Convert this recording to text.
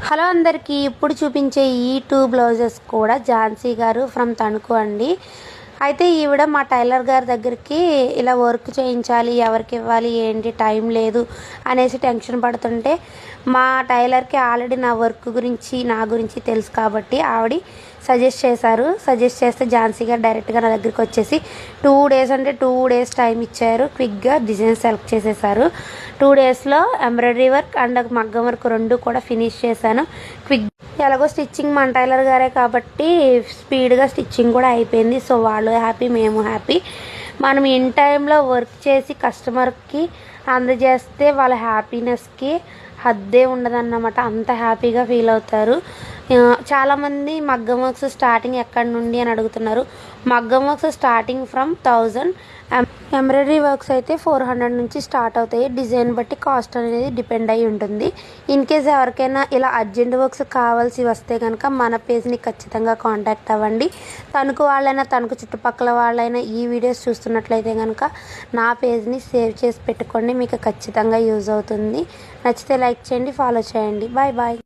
Hello అందరికీ, ఇప్పుడు చూపించే ఈ 2 బ్లౌజెస్ కూడా ఝాన్సీ గారు ఫ్రమ్ తణుకు అండి. అయితే ఈవిడ మా టైలర్ గారి దగ్గరికి ఇలా వర్క్ చేయించాలి, ఎవరికి ఇవ్వాలి ఏంటి టైం లేదు అనేసి టెన్షన్ పడుతుంటే మా టైలర్కి ఆల్రెడీ నా వర్క్ గురించి నా గురించి తెలుసు కాబట్టి ఆవిడ సజెస్ట్ చేస్తే ఝాన్సీ గారు డైరెక్ట్గా నా దగ్గరికి వచ్చేసి 2 డేస్ అంటే 2 డేస్ టైం ఇచ్చారు. క్విక్గా డిజైన్ సెలెక్ట్ చేసేసారు. 2 డేస్లో ఎంబ్రాయిడరీ వర్క్ అండ్ మగ్గం వర్క్ 2 కూడా ఫినిష్ చేశాను. క్విక్ ఎలాగో స్టిచ్చింగ్ మన టైలర్ గారే కాబట్టి స్పీడ్గా స్టిచ్చింగ్ కూడా అయిపోయింది. సో వాళ్ళు హ్యాపీ, మేము హ్యాపీ. మనం ఇన్ టైంలో వర్క్ చేసి కస్టమర్కి అందజేస్తే వాళ్ళ హ్యాపీనెస్కి హద్దే ఉండదన్నమాట. అంత హ్యాపీగా ఫీల్ అవుతారు. చాలామంది మగ్గం వర్క్స్ స్టార్టింగ్ ఎక్కడి నుండి అని అడుగుతున్నారు. మగ్గం works starting from 1000, embroidery works అయితే 400 నుంచి స్టార్ట్ అవుతాయి. డిజైన్ బట్టి కాస్ట్ అనేది డిపెండ్ అయి ఉంటుంది. ఇన్ కేస్ ఎవరికైనా ఇలా అర్జెంట్ వర్క్స్ కావాల్సి వస్తే కనుక మన పేజ్ని ఖచ్చితంగా కాంటాక్ట్ అవ్వండి. తణుకు వాళ్ళైనా తణుకు చుట్టుపక్కల వాళ్ళైనా ఈ వీడియోస్ చూస్తున్నట్లయితే కనుక నా పేజ్ని సేవ్ చేసి పెట్టుకోండి. మీకు ఖచ్చితంగా యూజ్ అవుతుంది. నచ్చితే లైక్ చేయండి, ఫాలో చేయండి. Bye bye.